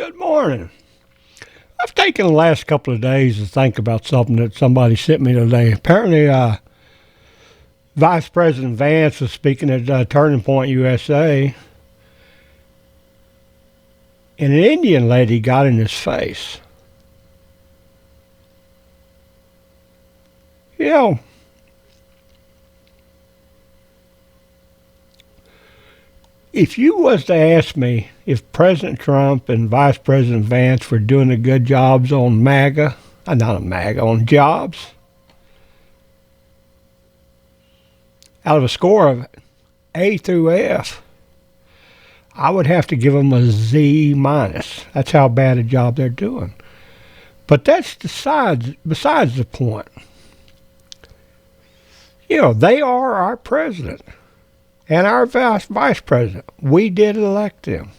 Good morning. I've taken the last couple of days to think about something that somebody sent me today. Apparently, Vice President Vance was speaking at Turning Point USA, and an Indian lady got in his face. You know, if you was to ask me if President Trump and Vice President Vance were doing the good jobs on MAGA, not on MAGA, on jobs, out of a score of A through F, I would have to give them a Z minus. That's how bad a job they're doing. But that's besides the point. You know, they are our president and our vice president. We did elect them.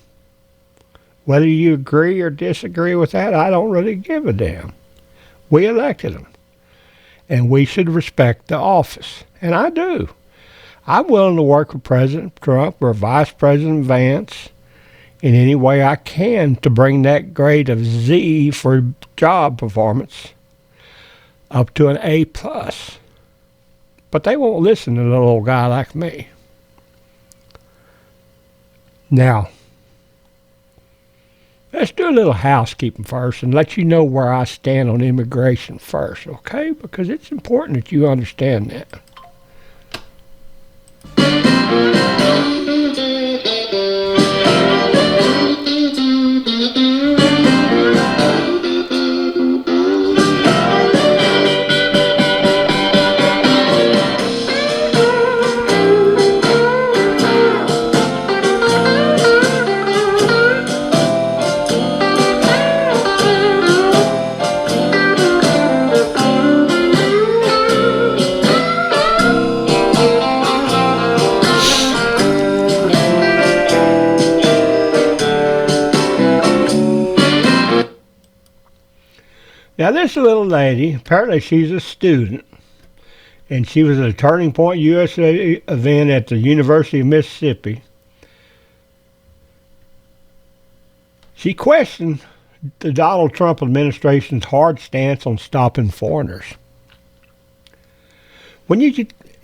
Whether you agree or disagree with that, I don't really give a damn. We elected them. And we should respect the office. And I do. I'm willing to work with President Trump or Vice President Vance in any way I can to bring that grade of Z for job performance up to an A+. But they won't listen to a little old guy like me. Now, let's do a little housekeeping first and let you know where I stand on immigration first, okay? Because it's important that you understand that. Now, this little lady, apparently she's a student, and she was at a Turning Point USA event at the University of Mississippi. She questioned the Donald Trump administration's hard stance on stopping foreigners.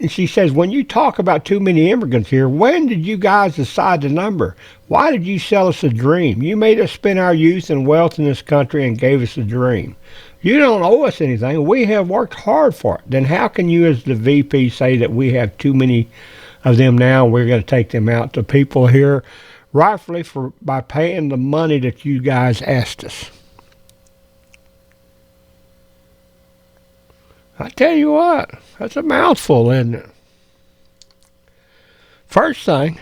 She says, when you talk about too many immigrants here, when did you guys decide the number? Why did you sell us a dream? You made us spend our youth and wealth in this country and gave us a dream. You don't owe us anything. We have worked hard for it. Then how can you as the VP say that we have too many of them now and we're going to take them out to people here rightfully by paying the money that you guys asked us? I tell you what, that's a mouthful, isn't it? First thing,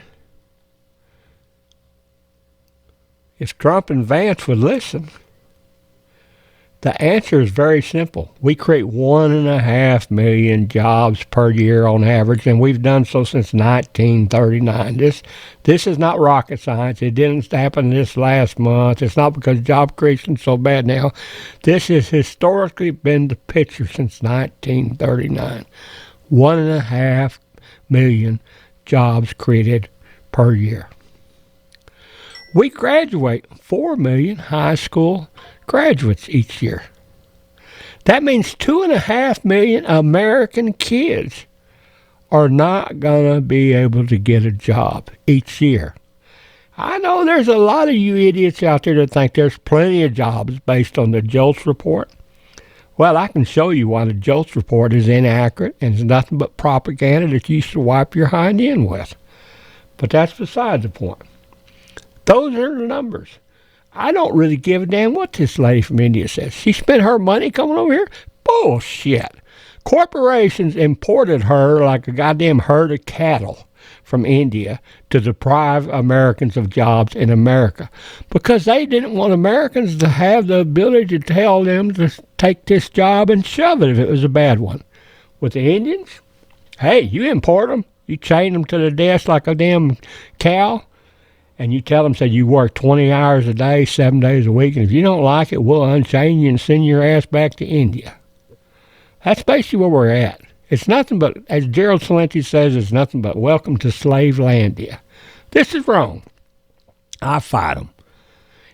if Trump and Vance would listen, the answer is very simple. We create 1.5 million jobs per year on average, and we've done so since 1939. This is not rocket science. It didn't happen this last month. It's not because job creation is so bad now. This has historically been the picture since 1939. 1.5 million jobs created per year. We graduate 4 million high school graduates each year. That means 2.5 million American kids are not going to be able to get a job each year. I know there's a lot of you idiots out there that think there's plenty of jobs based on the JOLTS report. Well, I can show you why the JOLTS report is inaccurate and is nothing but propaganda that you should wipe your hind end with. But that's beside the point. Those are the numbers. I don't really give a damn what this lady from India says. She spent her money coming over here? Bullshit. Corporations imported her like a goddamn herd of cattle from India to deprive Americans of jobs in America because they didn't want Americans to have the ability to tell them to take this job and shove it if it was a bad one. With the Indians, hey, you import them. You chain them to the desk like a damn cow. And you tell them, say, you work 20 hours a day, 7 days a week, and if you don't like it, we'll unchain you and send your ass back to India. That's basically where we're at. It's nothing but, as Gerald Celente says, it's nothing but welcome to Slavelandia. This is wrong. I fight them.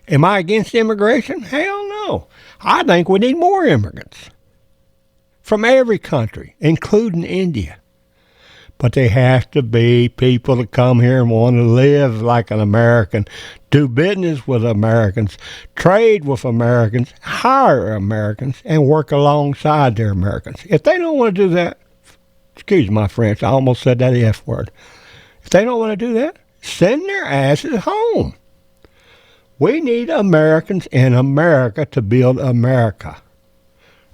Am I against immigration? Hell no. I think we need more immigrants from every country, including India. But they have to be people that come here and want to live like an American, do business with Americans, trade with Americans, hire Americans, and work alongside their Americans. If they don't want to do that, excuse my French, I almost said that F word. If they don't want to do that, send their asses home. We need Americans in America to build America.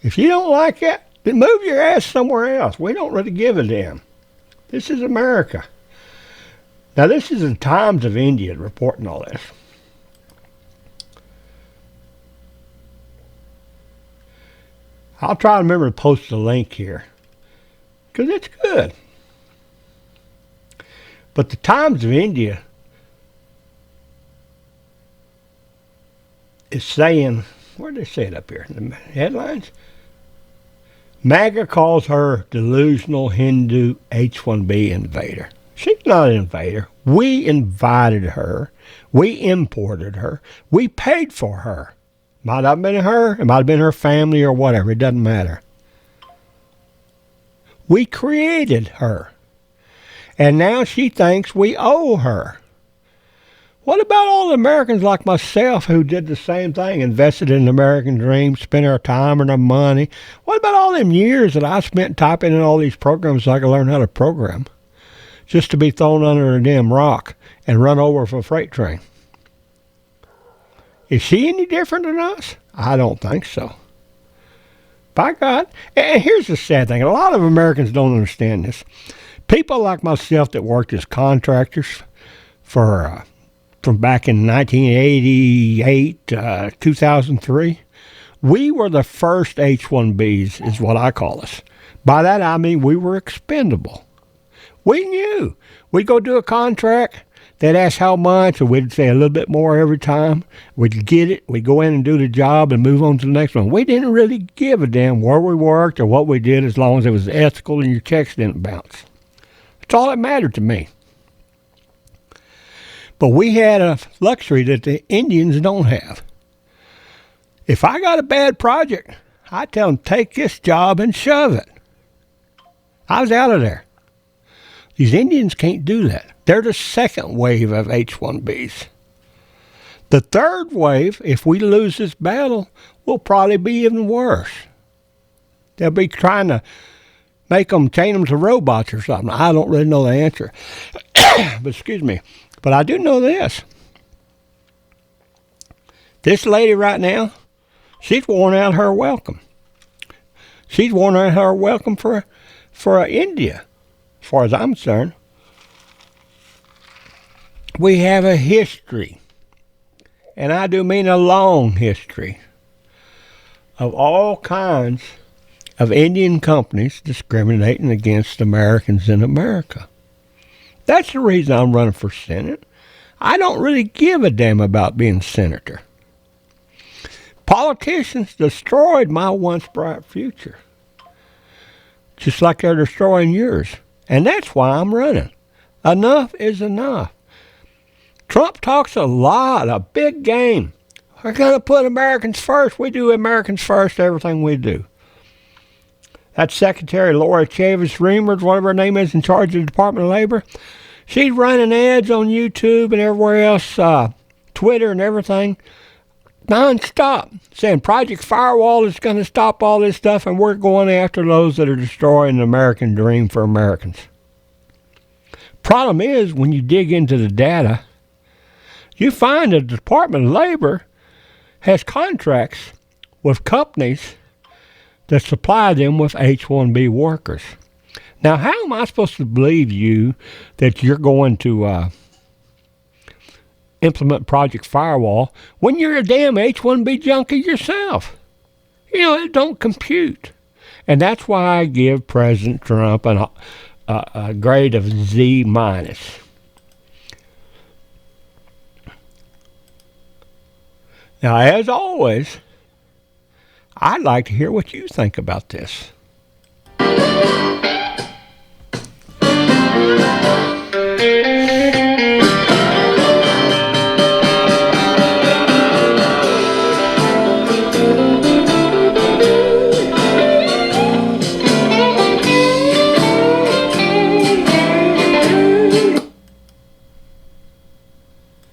If you don't like it, then move your ass somewhere else. We don't really give a damn. This is America. Now, this is the Times of India reporting all this. I'll try to remember to post the link here, because it's good. But the Times of India is saying, where did they say it up here? In the headlines? MAGA calls her delusional Hindu H-1B invader. She's not an invader. We invited her. We imported her. We paid for her. Might have been her. It might have been her family or whatever. It doesn't matter. We created her. And now she thinks we owe her. What about all the Americans like myself who did the same thing, invested in the American dream, spent our time and our money? What about all them years that I spent typing in all these programs so I could learn how to program, just to be thrown under a damn rock and run over for a freight train? Is she any different than us? I don't think so. By God. And here's the sad thing. A lot of Americans don't understand this. People like myself that worked as contractors for from back in 1988, 2003, we were the first H-1Bs, is what I call us. By that I mean we were expendable. We knew. We'd go do a contract. They'd ask how much, and we'd say a little bit more every time. We'd get it. We'd go in and do the job and move on to the next one. We didn't really give a damn where we worked or what we did as long as it was ethical and your checks didn't bounce. That's all that mattered to me. But we had a luxury that the Indians don't have. If I got a bad project, I tell them, take this job and shove it. I was out of there. These Indians can't do that. They're the second wave of H-1Bs. The third wave, if we lose this battle, will probably be even worse. They'll be trying to chain them to robots or something. I don't really know the answer. But excuse me. But I do know this. This lady right now, she's worn out her welcome. She's worn out her welcome for India, as far as I'm concerned. We have a history, and I do mean a long history, of all kinds of Indian companies discriminating against Americans in America. That's the reason I'm running for Senate. I don't really give a damn about being senator. Politicians destroyed my once bright future, just like they're destroying yours. And that's why I'm running. Enough is enough. Trump talks a lot, a big game. We're going to put Americans first. We do Americans first, everything we do. That Secretary Laura Chavez-Reimers, whatever her name is, in charge of the Department of Labor, she's running ads on YouTube and everywhere else, Twitter and everything, nonstop, saying Project Firewall is going to stop all this stuff, and we're going after those that are destroying the American dream for Americans. Problem is, when you dig into the data, you find that the Department of Labor has contracts with companies that supply them with H-1B workers. Now, how am I supposed to believe you that you're going to implement Project Firewall when you're a damn H-1B junkie yourself? You know, it don't compute. And that's why I give President Trump a grade of Z-. Now, as always, I'd like to hear what you think about this.